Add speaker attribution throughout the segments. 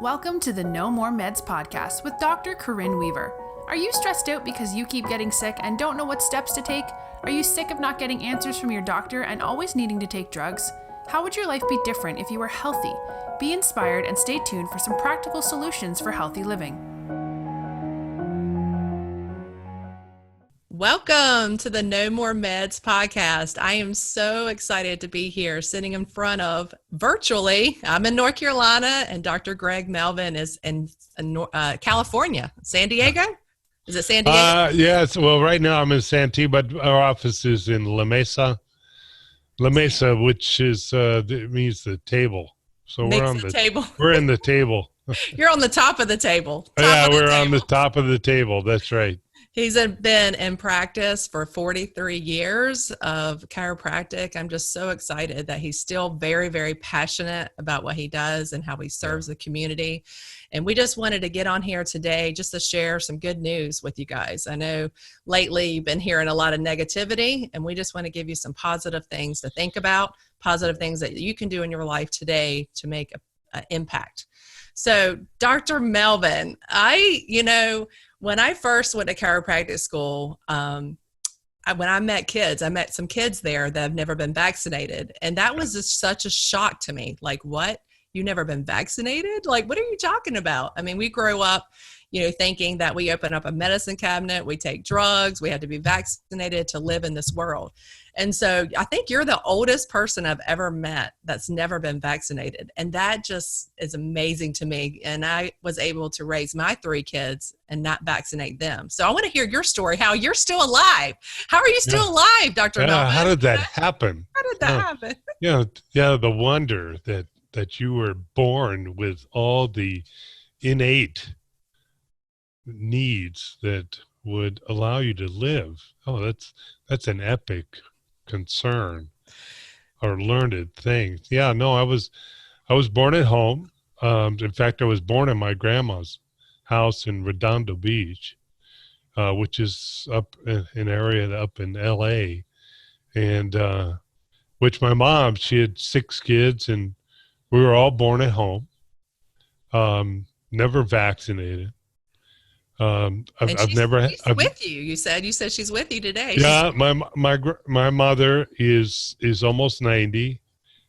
Speaker 1: Welcome to the No More Meds podcast with Dr. Corinne Weaver. Are you stressed out because you keep getting sick and don't know what steps to take? Are you sick of not getting answers from your doctor and always needing to take drugs? How would your life be different if you were healthy? Be inspired and stay tuned for some practical solutions for healthy living.
Speaker 2: Welcome to the No More Meds podcast. I am so excited to be here sitting in front of virtually. I'm in North Carolina and Dr. Greg Melvin is in California. San Diego? Is it San Diego?
Speaker 3: Yes. Well, right now I'm in Santee, but our office is in La Mesa. La Mesa, which is means the table. So we're on the
Speaker 2: table.
Speaker 3: We're in the table.
Speaker 2: You're on the top of the table.
Speaker 3: On the top of the table. That's right.
Speaker 2: He's been in practice for 43 years of chiropractic. I'm just so excited that he's still very, very passionate about what he does and how he serves the community. And we just wanted to get on here today just to share some good news with you guys. I know lately you've been hearing a lot of negativity, and we just want to give you some positive things to think about, positive things that you can do in your life today to make an impact. So, Dr. Melvin, when I first went to chiropractic school, when I met kids, I met some kids there that have never been vaccinated. And that was just such a shock to me. Like, what? You never been vaccinated? Like, what are you talking about? I mean, we grew up, thinking that we open up a medicine cabinet, we take drugs, we had to be vaccinated to live in this world. And so I think you're the oldest person I've ever met that's never been vaccinated. And that just is amazing to me. And I was able to raise my 3 kids and not vaccinate them. So I want to hear your story, how you're still alive. How are you still alive, Dr. Melvin?
Speaker 3: How did that happen?
Speaker 2: How did that happen?
Speaker 3: The wonder that you were born with all the innate needs that would allow you to live. Oh, that's an epic concern or learned thing. I was born at home. In fact, I was born in my grandma's house in Redondo Beach, which is up in an area up in LA, and which my mom, she had 6 kids, and we were all born at home, never vaccinated.
Speaker 2: She's with you. You said she's with you today.
Speaker 3: Yeah, my mother is almost 90.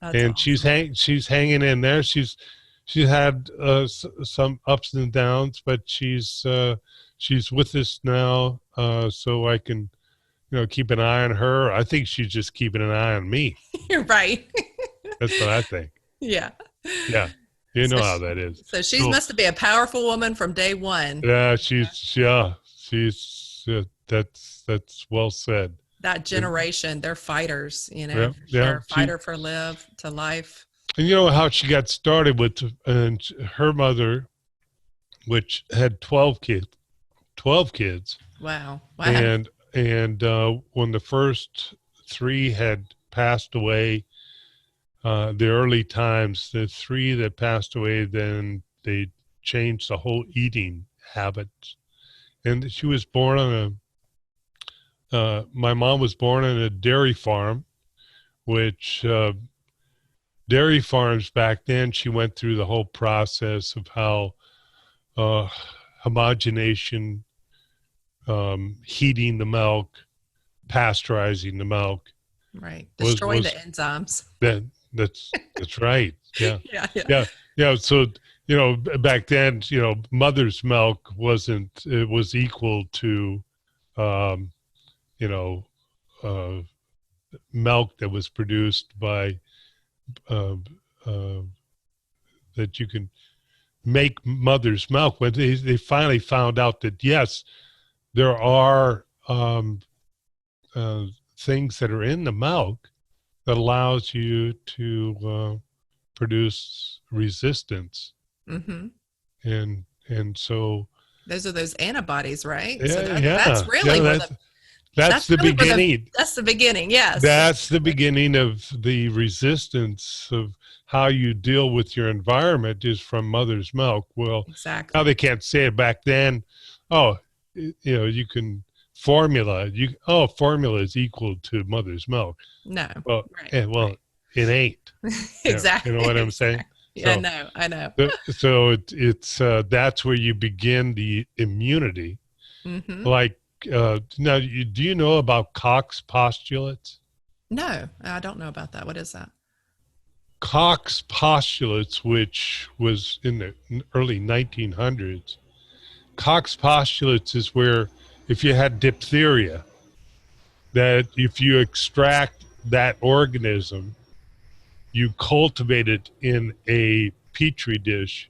Speaker 3: That's and awesome. she's hanging in there. She's had some ups and downs, but she's with us now, so I can keep an eye on her. I think she's just keeping an eye on me.
Speaker 2: You're right.
Speaker 3: That's what I think.
Speaker 2: Yeah.
Speaker 3: You know how that is.
Speaker 2: So she must be a powerful woman from day one.
Speaker 3: Yeah, she's that's well said.
Speaker 2: That generation, they're fighters, fighter for life.
Speaker 3: And you know how she got started with her mother, which had 12 kids.
Speaker 2: Wow.
Speaker 3: And when the first 3 had passed away, the early times, the 3 that passed away, then they changed the whole eating habits. And she was born on my mom was born on a dairy farm, which dairy farms back then, she went through the whole process of how homogenation, heating the milk, pasteurizing the milk.
Speaker 2: Right. Destroying the enzymes.
Speaker 3: That's right. Yeah.
Speaker 2: Yeah.
Speaker 3: So, back then, mother's milk it was equal to, milk that was produced by, that you can make mother's milk. When they finally found out that, yes, there are things that are in the milk that allows you to produce resistance.
Speaker 2: Mm-hmm.
Speaker 3: And so
Speaker 2: those are those antibodies, right?
Speaker 3: Yeah,
Speaker 2: so that's really
Speaker 3: that's the beginning.
Speaker 2: That's the beginning, yes.
Speaker 3: That's the beginning of the resistance of how you deal with your environment is from mother's milk. Well,
Speaker 2: exactly.
Speaker 3: Now they can't say it back then. Oh, you can formula is equal to mother's milk.
Speaker 2: No.
Speaker 3: Well,
Speaker 2: right,
Speaker 3: it ain't.
Speaker 2: Exactly.
Speaker 3: You know what I'm saying?
Speaker 2: Yeah,
Speaker 3: So,
Speaker 2: I know.
Speaker 3: it's that's where you begin the immunity.
Speaker 2: Mm-hmm.
Speaker 3: Like now, do you know about Koch's postulates?
Speaker 2: No, I don't know about that. What is that?
Speaker 3: Koch's postulates, which was in the early 1900s. Koch's postulates is where if you had diphtheria, that if you extract that organism, you cultivate it in a petri dish,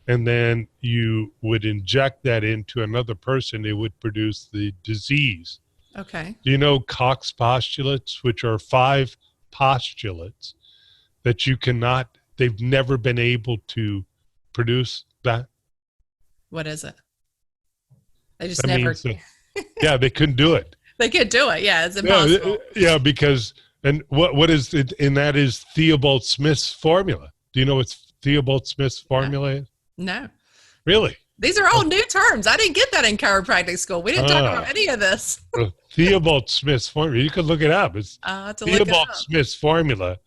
Speaker 3: and then you would inject that into another person, it would produce the disease.
Speaker 2: Okay.
Speaker 3: Do you know Koch's postulates, which are 5 postulates that you cannot, they've never been able to produce that?
Speaker 2: What is it? They just
Speaker 3: That
Speaker 2: never,
Speaker 3: means that, yeah, they couldn't do it.
Speaker 2: they could do it. Yeah, it's
Speaker 3: Yeah,
Speaker 2: impossible.
Speaker 3: because, and what is it? And that is Theobald Smith's formula. Do you know what Theobald Smith's
Speaker 2: No,
Speaker 3: formula is?
Speaker 2: no.
Speaker 3: Really?
Speaker 2: These are all new terms. I didn't get that in chiropractic school. We didn't talk about any of this.
Speaker 3: Theobald Smith's formula. You can look it up. It's
Speaker 2: I have to look it
Speaker 3: Theobald
Speaker 2: up.
Speaker 3: Smith's formula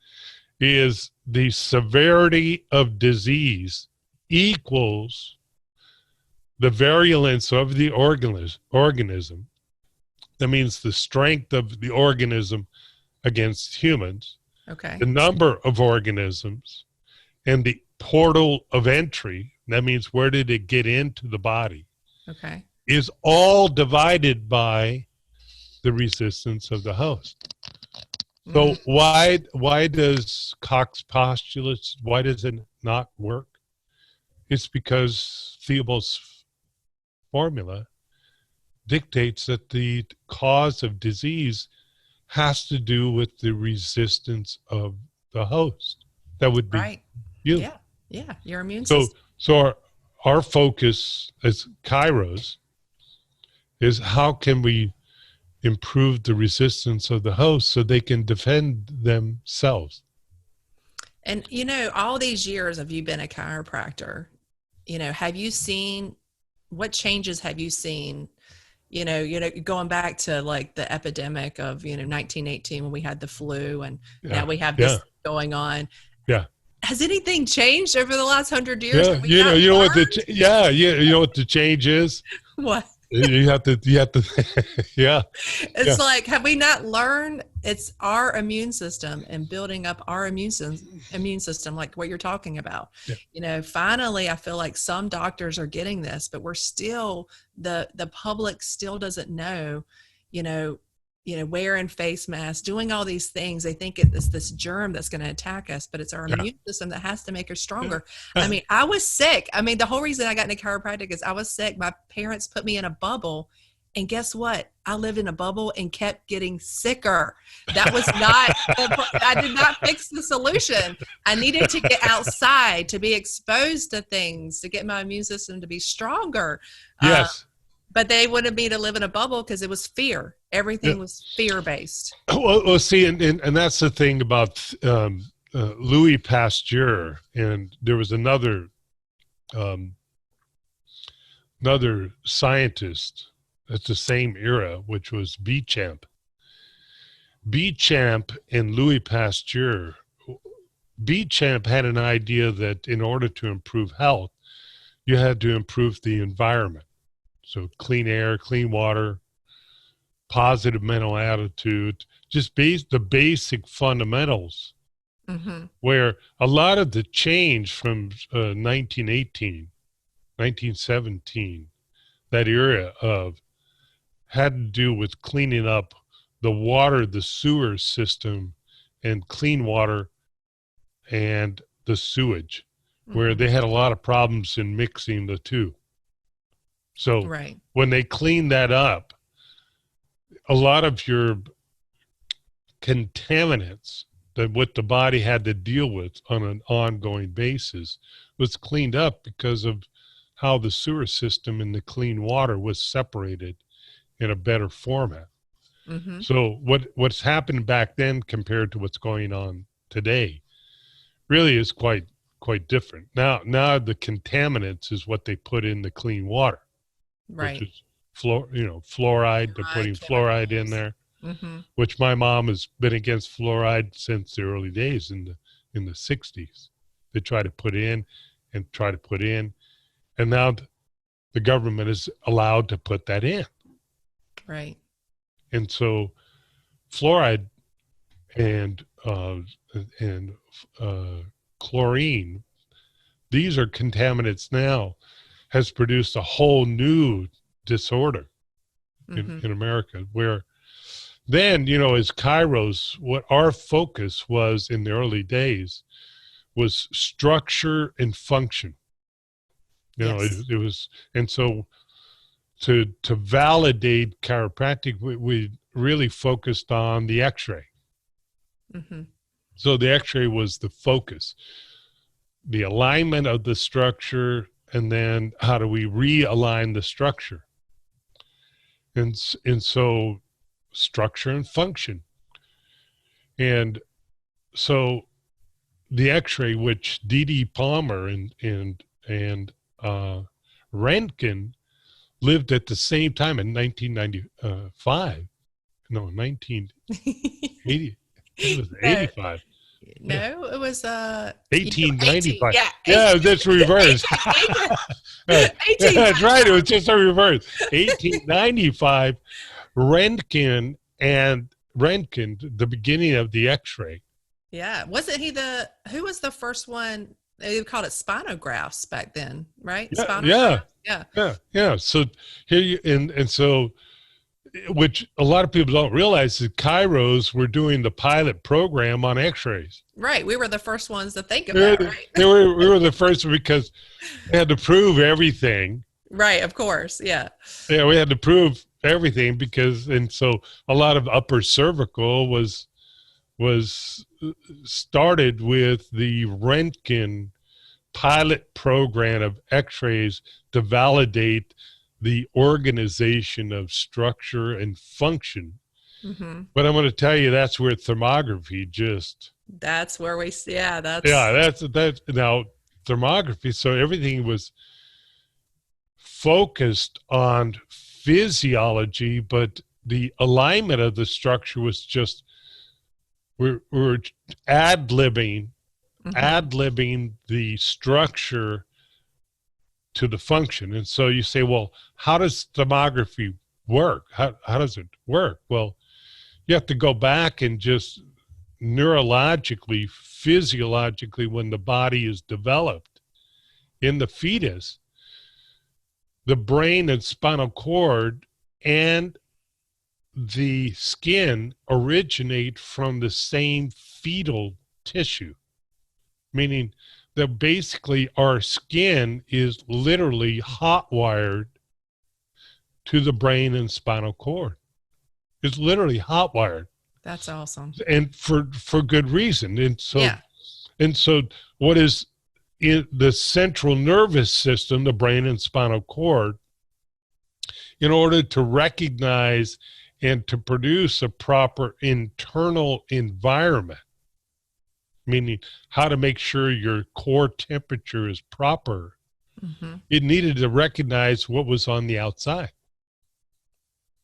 Speaker 3: is the severity of disease equals the virulence of the organism. That means the strength of the organism against humans,
Speaker 2: Okay.
Speaker 3: the number of organisms, and the portal of entry. That means where did it get into the body,
Speaker 2: Okay.
Speaker 3: is all divided by the resistance of the host. So why does Koch's postulates, why does it not work? It's because Theobald's formula dictates that the cause of disease has to do with the resistance of the host. That would be
Speaker 2: Right.
Speaker 3: you.
Speaker 2: Yeah. Yeah. Your immune
Speaker 3: So
Speaker 2: system.
Speaker 3: our focus as chiros is how can we improve the resistance of the host so they can defend themselves.
Speaker 2: And, all these years of you been a chiropractor, have you seen, what changes have you seen, going back to like the epidemic of, 1918 when we had the flu and now we have this going on.
Speaker 3: Yeah.
Speaker 2: Has anything changed over the last 100 years?
Speaker 3: Yeah. You know what you know what the change is?
Speaker 2: What?
Speaker 3: You have to, yeah.
Speaker 2: It's like, have we not learned it's our immune system and building up our immune system, like what you're talking about?
Speaker 3: Yeah.
Speaker 2: Finally, I feel like some doctors are getting this, but we're still, the public still doesn't know, wearing face masks, doing all these things. They think it's this germ that's going to attack us, but it's our immune system that has to make us stronger. I mean, I was sick. I mean, the whole reason I got into chiropractic is I was sick. My parents put me in a bubble. And guess what? I lived in a bubble and kept getting sicker. That was not, I did not fix the solution. I needed to get outside, to be exposed to things, to get my immune system to be stronger.
Speaker 3: Yes.
Speaker 2: But they wanted me to live in a bubble because it was fear. Everything was fear-based.
Speaker 3: Well, see, and that's the thing about Louis Pasteur, and there was another scientist at the same era, which was Béchamp. Béchamp and Louis Pasteur. Béchamp had an idea that in order to improve health, you had to improve the environment. So clean air, clean water, positive mental attitude, just the basic fundamentals, where a lot of the change from 1918, 1917, that era of, had to do with cleaning up the water, the sewer system, and clean water and the sewage, where they had a lot of problems in mixing the two. So when they cleaned that up, a lot of your contaminants that what the body had to deal with on an ongoing basis was cleaned up because of how the sewer system and the clean water was separated in a better format. So what's happened back then compared to what's going on today really is quite different. Now the contaminants is what they put in the clean water. Which is fluoride. They're putting fluoride in there, which my mom has been against fluoride since the early days in the 60s. They try to put in and try to put in. And now the government is allowed to put that in.
Speaker 2: Right.
Speaker 3: And so fluoride and chlorine, these are contaminants now, has produced a whole new disorder in America, where then, as chiros, what our focus was in the early days was structure and function. It was, and so to validate chiropractic, we really focused on the x-ray. So the x-ray was the focus, the alignment of the structure, and then how do we realign the structure? And so structure and function. And so the x-ray, which D.D. Palmer and Röntgen lived at the same time in 1995. No, 1980. It was 85.
Speaker 2: No, it was
Speaker 3: 1895.
Speaker 2: Yeah,
Speaker 3: that's reverse. That's right. It was just a reverse. 1895, Röntgen, the beginning of the X-ray.
Speaker 2: Yeah, wasn't he who was the first one? They called it spinographs back then, right?
Speaker 3: Yeah. So here you and so, which a lot of people don't realize, is chiros were doing the pilot program on X-rays.
Speaker 2: Right, we were the first ones to think of that, right?
Speaker 3: we were the first because they had to prove everything.
Speaker 2: Right, of course, yeah.
Speaker 3: Yeah, we had to prove everything and so a lot of upper cervical was started with the Röntgen pilot program of X-rays to validate the organization of structure and function. But I'm going to tell you, that's where thermography
Speaker 2: that's where that's
Speaker 3: now thermography. So everything was focused on physiology, but the alignment of the structure was just, we're ad-libbing the structure to the function. And so you say, well, how does thermography work? How does it work? Well, you have to go back and just neurologically, physiologically, when the body is developed in the fetus, the brain and spinal cord and the skin originate from the same fetal tissue, meaning that basically our skin is literally hot wired to the brain and spinal cord. It's literally hot wired.
Speaker 2: That's awesome.
Speaker 3: And for good reason. And so what is in the central nervous system, the brain and spinal cord, in order to recognize and to produce a proper internal environment, meaning how to make sure your core temperature is proper, it needed to recognize what was on the outside.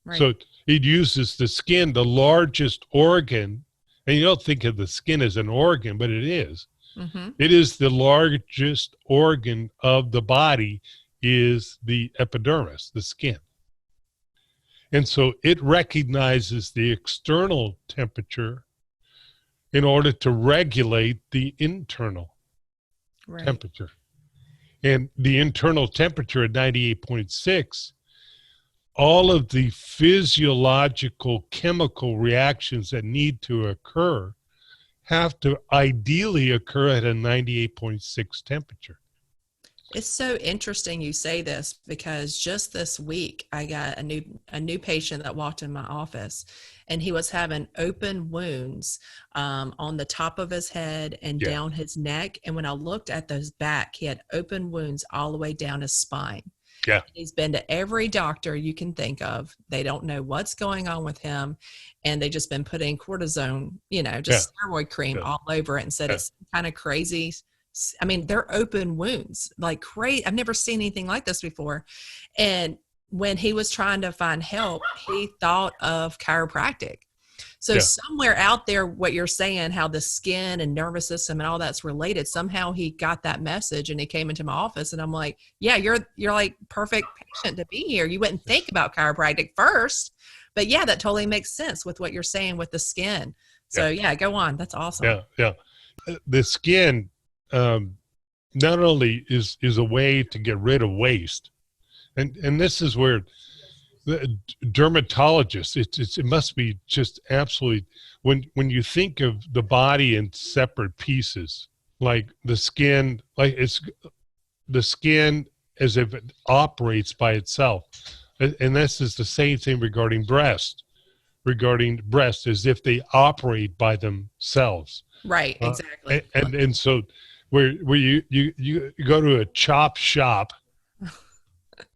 Speaker 3: Right. So it uses the skin, the largest organ, and you don't think of the skin as an organ, but it is. It is the largest organ of the body, is the epidermis, the skin. And so it recognizes the external temperature in order to regulate the internal temperature. And the internal temperature at 98.6, all of the physiological chemical reactions that need to occur have to ideally occur at a 98.6 temperature.
Speaker 2: It's so interesting you say this, because just this week I got a new patient that walked in my office, and he was having open wounds on the top of his head and down his neck. And when I looked at those back, he had open wounds all the way down his spine. Yeah. He's been to every doctor you can think of. They don't know what's going on with him. And they just been putting cortisone, steroid cream all over it, and said it's kind of crazy. I mean, they're open wounds, like crazy. I've never seen anything like this before. And when he was trying to find help, he thought of chiropractic. So
Speaker 3: Yeah.
Speaker 2: somewhere out there, what you're saying, how the skin and nervous system and all that's related, somehow he got that message and he came into my office and I'm like, yeah, you're like perfect patient to be here. You wouldn't think about chiropractic first, but yeah, that totally makes sense with what you're saying with the skin. So yeah, go on. That's awesome.
Speaker 3: Yeah. Yeah. The skin, not only is a way to get rid of waste, and this is where the dermatologists, it must be just absolutely, when you think of the body in separate pieces, like the skin, like it's the skin as if it operates by itself, and this is the same thing regarding breast as if they operate by themselves.
Speaker 2: Right. Exactly.
Speaker 3: And so where you go to a chop shop,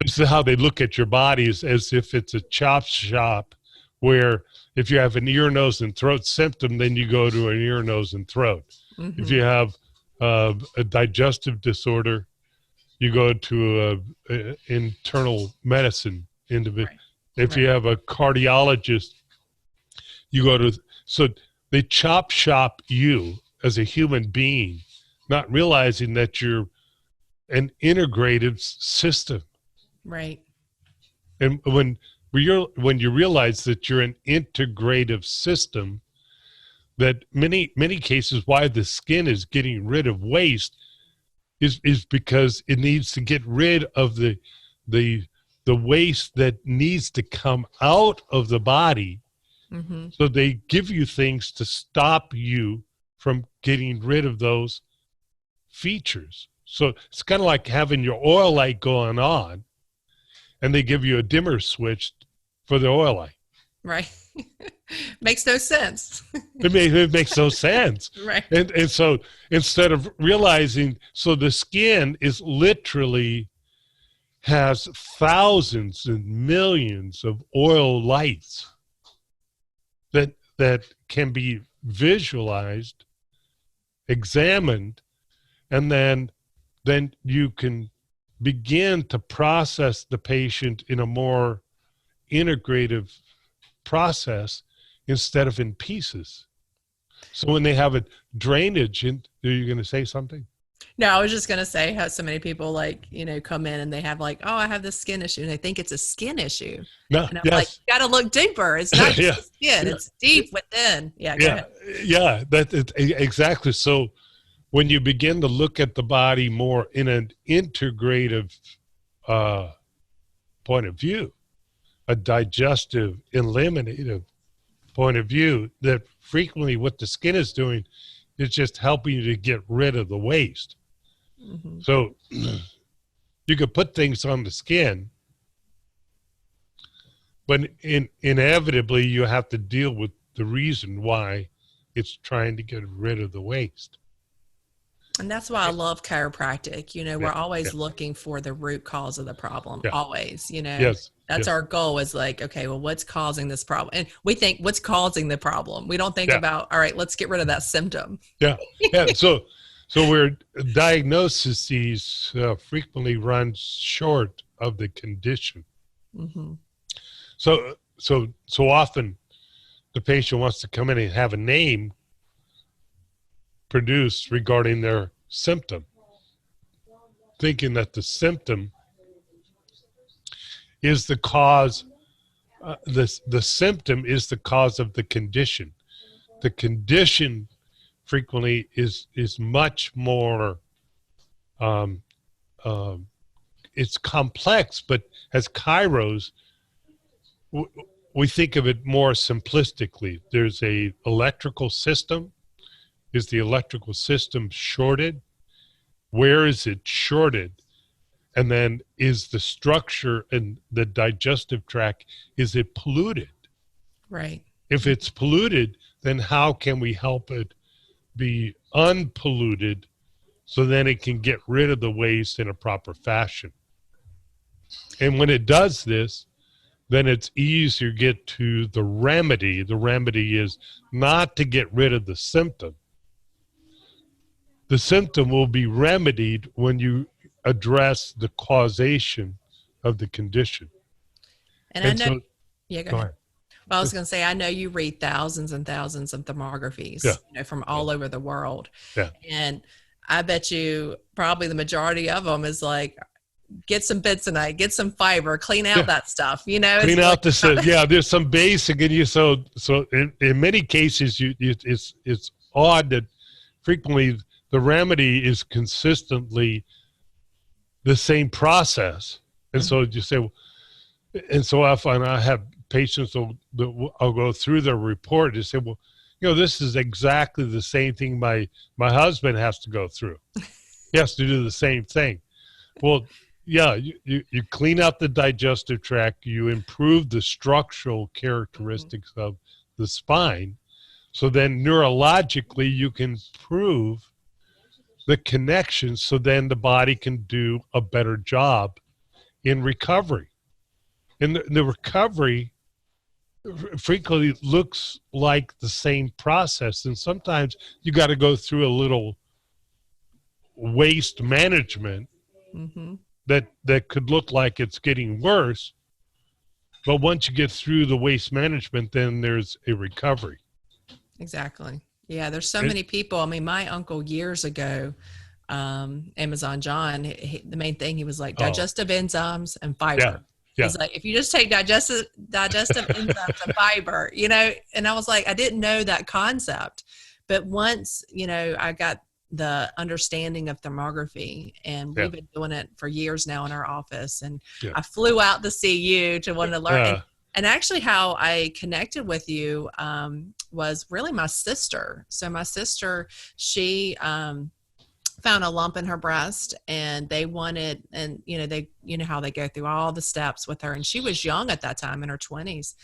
Speaker 3: this is how they look at your body, is as if it's a chop shop, where if you have an ear, nose, and throat symptom, then you go to an ear, nose, and throat.
Speaker 2: Mm-hmm.
Speaker 3: If you have a digestive disorder, you go to a internal medicine individual. Right. If you have a cardiologist, you go to, so they chop shop you as a human being, not realizing that you're an integrative system.
Speaker 2: Right.
Speaker 3: And when you realize that you're an integrative system, that many cases why the skin is getting rid of waste is because it needs to get rid of the waste that needs to come out of the body.
Speaker 2: Mm-hmm.
Speaker 3: So they give you things to stop you from getting rid of those features. So it's kind of like having your oil light going on, and they give you a dimmer switch for the oil light.
Speaker 2: Right. Makes no sense.
Speaker 3: It makes no sense.
Speaker 2: Right.
Speaker 3: And so instead of realizing, so the skin is literally has thousands and millions of oil lights that can be visualized, examined, and then you can begin to process the patient in a more integrative process instead of in pieces. So when they have a drainage, are you going to say something?
Speaker 2: No, I was just going to say how so many people come in and they have like, oh, I have this skin issue. And they think it's a skin issue.
Speaker 3: No,
Speaker 2: and I'm like, you got to look deeper. It's not just the skin. It's deep within. Yeah.
Speaker 3: Yeah. Exactly. So when you begin to look at the body more in an integrative point of view, a digestive, eliminative point of view, that frequently what the skin is doing is just helping you to get rid of the waste. Mm-hmm. So you could put things on the skin, but inevitably you have to deal with the reason why it's trying to get rid of the waste.
Speaker 2: And that's why I love chiropractic. We're always looking for the root cause of the problem. Always, That's our goal, is like, okay, well, what's causing this problem? And we think, what's causing the problem? We don't think about, all right, let's get rid of that symptom.
Speaker 3: Yeah. So where diagnoses frequently runs short of the condition.
Speaker 2: Mm-hmm.
Speaker 3: So often the patient wants to come in and have a name produced regarding their symptom, thinking that the symptom is the cause. The symptom is the cause of the condition. The condition frequently is much more. It's complex, but as chiros, we think of it more simplistically. There's a electrical system. Is the electrical system shorted? Where is it shorted? And then is the structure and the digestive tract, is it polluted?
Speaker 2: Right.
Speaker 3: If it's polluted, then how can we help it be unpolluted so then it can get rid of the waste in a proper fashion? And when it does this, then it's easier to get to the remedy. The remedy is not to get rid of the symptom. The symptom will be remedied when you address the causation of the condition.
Speaker 2: And I know, go ahead. Well, I was going to say, I know you read thousands and thousands of thermographies,
Speaker 3: Yeah.
Speaker 2: from all over the world.
Speaker 3: Yeah.
Speaker 2: And I bet you probably the majority of them is like, get some bentonite, get some fiber, clean out that stuff,
Speaker 3: Clean out there's some basic, and so in many cases, it's odd that frequently the remedy is consistently the same process. And so you say, and so I find I have patients that I'll go through their report and say, well, this is exactly the same thing my husband has to go through. He has to do the same thing. Well, yeah, you clean out the digestive tract, you improve the structural characteristics of the spine. So then neurologically, you can improve the connection, so then the body can do a better job in recovery. And the recovery frequently looks like the same process. And sometimes you got to go through a little waste management that could look like it's getting worse. But once you get through the waste management, then there's a recovery.
Speaker 2: Exactly. Yeah, there's so many people. I mean, my uncle years ago, Amazon John, the main thing, he was like digestive enzymes and fiber. Yeah. He's like, if you just take digestive enzymes and fiber, and I was like, I didn't know that concept. But once, I got the understanding of thermography, and we've been doing it for years now in our office. And I flew out to see you to want to learn. And actually how I connected with you was really my sister. So my sister, she found a lump in her breast, and they wanted, and how they go through all the steps with her. And she was young at that time, in her 20s.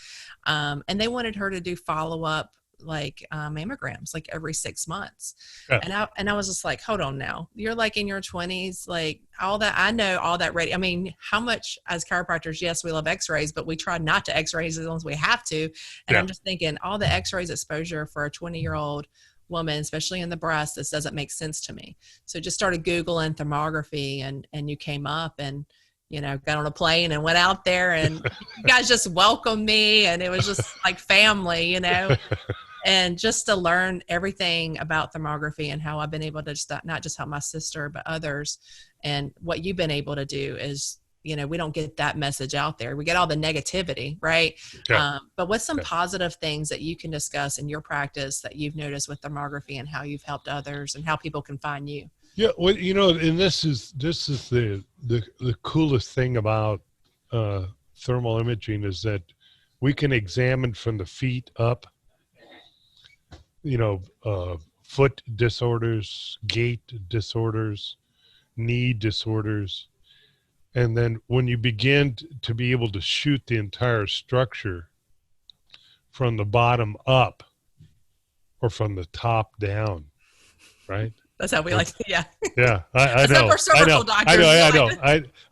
Speaker 2: And they wanted her to do follow-up mammograms like every 6 months. And I was just like, hold on now, you're like in your 20s, like all that, I know all that ready. I mean, how much as chiropractors, yes, we love x-rays, but we try not to x-rays as long as we have to. And I'm just thinking, all the x-rays exposure for a 20-year-old woman, especially in the breast, this doesn't make sense to me. So just started Googling thermography, and you came up, and got on a plane and went out there, and you guys just welcomed me, and it was just like family, and just to learn everything about thermography and how I've been able to just not just help my sister, but others. And what you've been able to do is, we don't get that message out there. We get all the negativity, right?
Speaker 3: Yeah.
Speaker 2: But what's some positive things that you can discuss in your practice that you've noticed with thermography, and how you've helped others, and how people can find you?
Speaker 3: Yeah, well, and this is the coolest thing about thermal imaging is that we can examine from the feet up, foot disorders, gait disorders, knee disorders. And then when you begin to be able to shoot the entire structure from the bottom up or from the top down, right?
Speaker 2: That's how we like to, yeah.
Speaker 3: Yeah, I know.
Speaker 2: For cervical doctors.
Speaker 3: I know.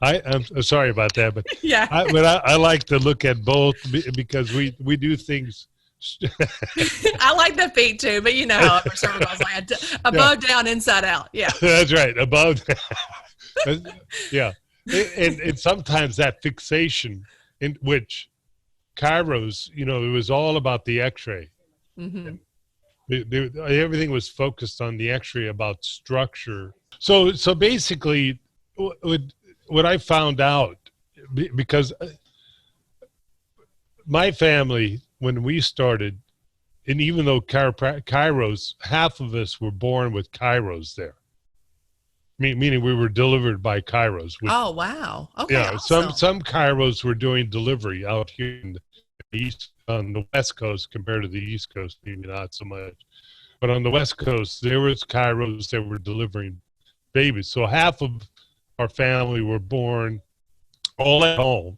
Speaker 3: I'm sorry about that, but
Speaker 2: yeah.
Speaker 3: I like to look at both because we do things.
Speaker 2: I like the feet too, but how for cervical is like above, down, inside out. Yeah,
Speaker 3: that's right. Above. Yeah, and sometimes that fixation, in which chiros, it was all about the X-ray. Mm-hmm. Everything was focused on the X-ray about structure. So basically, what I found out, because my family, when we started, and even though chiros, half of us were born with chiros there, meaning we were delivered by chiros.
Speaker 2: Oh wow! Okay.
Speaker 3: Yeah,
Speaker 2: awesome.
Speaker 3: some chiros were doing delivery out here in the east, on the West Coast compared to the East Coast, maybe not so much. But on the West Coast, there was chiros that were delivering babies. So half of our family were born all at home,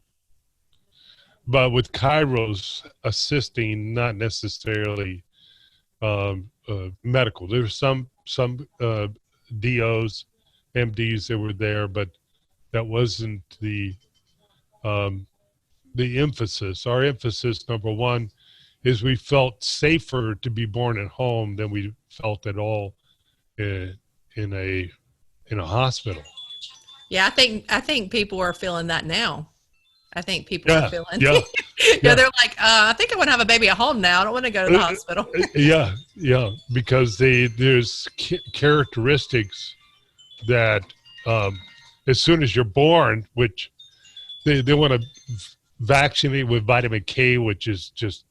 Speaker 3: but with chiros assisting, not necessarily medical. There were some DOs, MDs that were there, but that wasn't the emphasis. Our emphasis, number one, is we felt safer to be born at home than we felt at all in a hospital.
Speaker 2: Yeah, I think people are feeling that now. I think people are feeling.
Speaker 3: Yeah,
Speaker 2: Yeah, they're like, I think I want to have a baby at home now. I don't want to go to the hospital.
Speaker 3: Yeah, because there's characteristics that as soon as you're born, which they want to vaccinate with vitamin K, which is just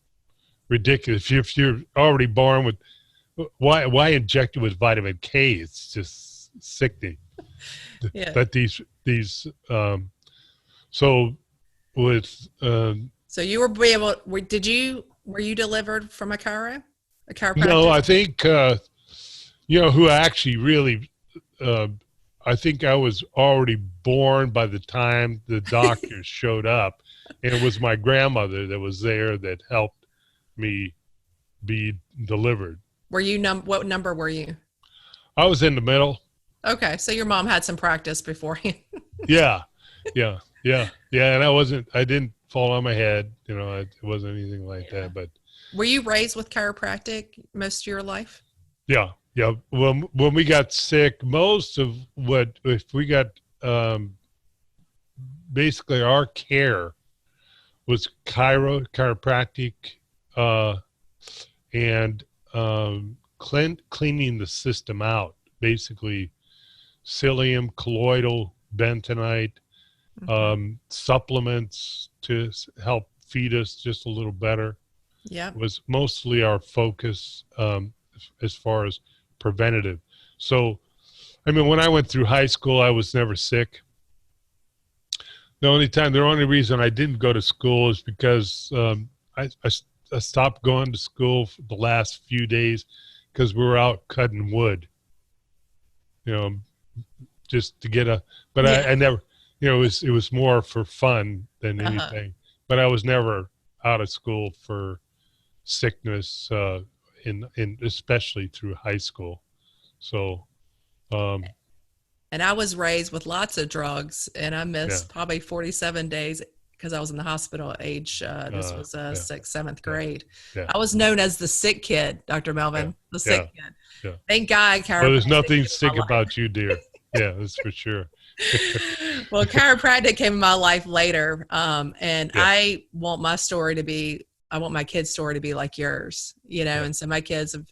Speaker 3: ridiculous. If you're already born with, why inject it with vitamin K? It's just sickening.
Speaker 2: Yeah.
Speaker 3: But so with
Speaker 2: So you were able, were you delivered from a chiropractor?
Speaker 3: no, I think who actually really I think I was already born by the time the doctors showed up, and it was my grandmother that was there that helped me be delivered.
Speaker 2: Were you what number were you?
Speaker 3: I was in the middle.
Speaker 2: Okay, so your mom had some practice beforehand.
Speaker 3: Yeah. And I didn't fall on my head. It wasn't anything like that. But
Speaker 2: were you raised with chiropractic most of your life?
Speaker 3: yeah. When we got sick, most of if we got basically our care was chiropractic, and cleaning the system out, basically psyllium, colloidal, bentonite, supplements to help feed us just a little better.
Speaker 2: Yeah,
Speaker 3: was mostly our focus as far as preventative. So, I mean, when I went through high school, I was never sick. The only reason I didn't go to school is because I stopped going to school for the last few days because we were out cutting wood, just to get but I never, it was more for fun than anything, but I was never out of school for sickness, in especially through high school. So,
Speaker 2: and I was raised with lots of drugs, and I missed probably 47 days because I was in the hospital at age, this was 6th, 7th grade.
Speaker 3: Yeah.
Speaker 2: I was known as the sick kid, Dr. Melvin, the sick kid.
Speaker 3: Yeah.
Speaker 2: Thank God chiropractic.
Speaker 3: Well, there's nothing sick about you, dear. Yeah, that's for sure.
Speaker 2: Well, chiropractic came in my life later, and I want my story to be, I want my kids' story to be like yours, and so my kids have,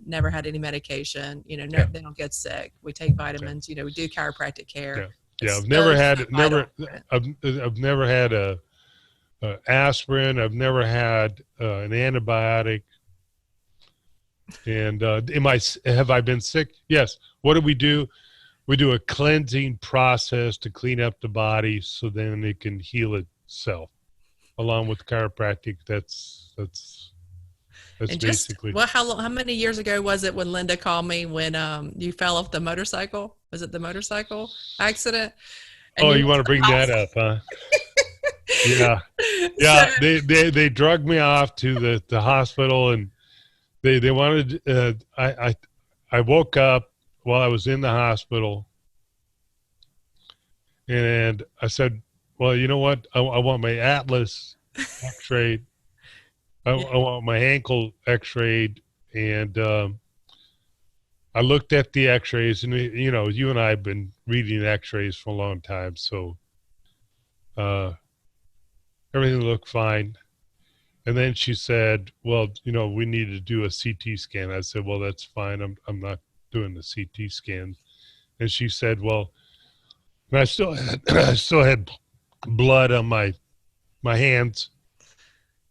Speaker 2: never had any medication, they don't get sick. We take vitamins, we do chiropractic care.
Speaker 3: Yeah, I've never had a aspirin. I've never had an antibiotic. And have I been sick? Yes. What do? We do a cleansing process to clean up the body so then it can heal itself. Along with chiropractic, that's basically.
Speaker 2: Well, how many years ago was it when Linda called me when you fell off the motorcycle? Was it the motorcycle accident?
Speaker 3: And you want to bring that up, huh? Yeah. So, they drugged me off to the hospital, and they wanted. I woke up while I was in the hospital, and I said, well, you know what? I want my atlas x-rayed. I want my ankle x-rayed. And I looked at the x-rays, and, you and I have been reading x-rays for a long time. So everything looked fine. And then she said, well, we need to do a CT scan. I said, well, that's fine. I'm not doing the CT scan. And she said, well, and I still had blood on my hands.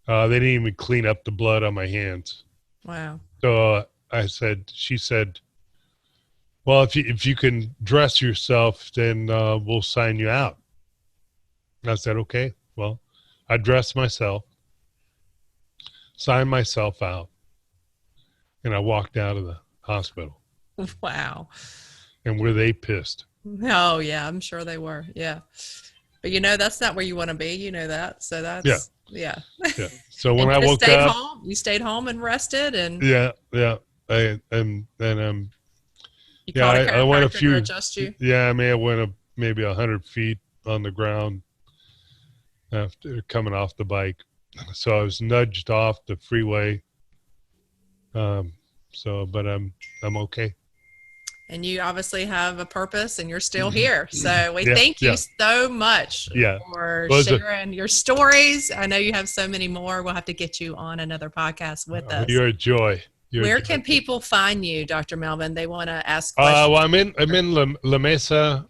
Speaker 3: They didn't even clean up the blood on my hands.
Speaker 2: Wow.
Speaker 3: So she said, well, if you can dress yourself, then we'll sign you out. And I said, okay. Well, I dressed myself, signed myself out, and I walked out of the hospital.
Speaker 2: Wow.
Speaker 3: And were they pissed?
Speaker 2: Oh, yeah, I'm sure they were. Yeah. But that's not where you want to be. That. So that's, yeah.
Speaker 3: So when I woke up,
Speaker 2: you stayed home and rested, and
Speaker 3: I went a few,
Speaker 2: adjust you?
Speaker 3: I may have went maybe 100 feet on the ground after coming off the bike. So I was nudged off the freeway. But I'm okay.
Speaker 2: And you obviously have a purpose and you're still here. So we
Speaker 3: Yeah,
Speaker 2: thank you
Speaker 3: yeah.
Speaker 2: so much
Speaker 3: Yeah.
Speaker 2: for
Speaker 3: Was it-
Speaker 2: sharing your stories. I know you have so many more. We'll have to get you on another podcast with us.
Speaker 3: You're a joy.
Speaker 2: Where can people find you, Dr. Melvin? They want to ask
Speaker 3: Well,
Speaker 2: questions.
Speaker 3: I'm in La Mesa,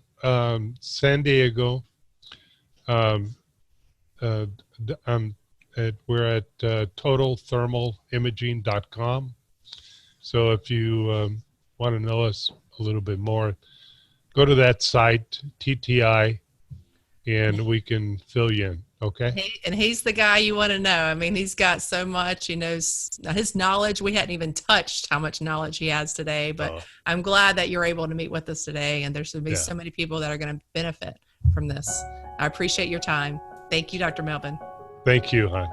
Speaker 3: San Diego. We're at totalthermalimaging.com. So if you want to know us a little bit more, go to that site, TTI, and we can fill you in. Okay.
Speaker 2: And he's the guy you want to know. I mean, he's got so much. He knows his knowledge. We hadn't even touched how much knowledge he has today, but I'm glad that you're able to meet with us today. And there's going to be so many people that are going to benefit from this. I appreciate your time. Thank you, Dr. Melvin.
Speaker 3: Thank you, hon.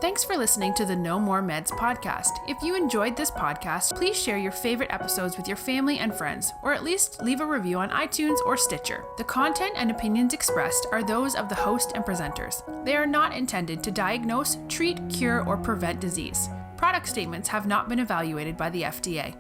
Speaker 1: Thanks for listening to the No More Meds podcast. If you enjoyed this podcast, please share your favorite episodes with your family and friends, or at least leave a review on iTunes or Stitcher. The content and opinions expressed are those of the host and presenters. They are not intended to diagnose, treat, cure, or prevent disease. Product statements have not been evaluated by the FDA.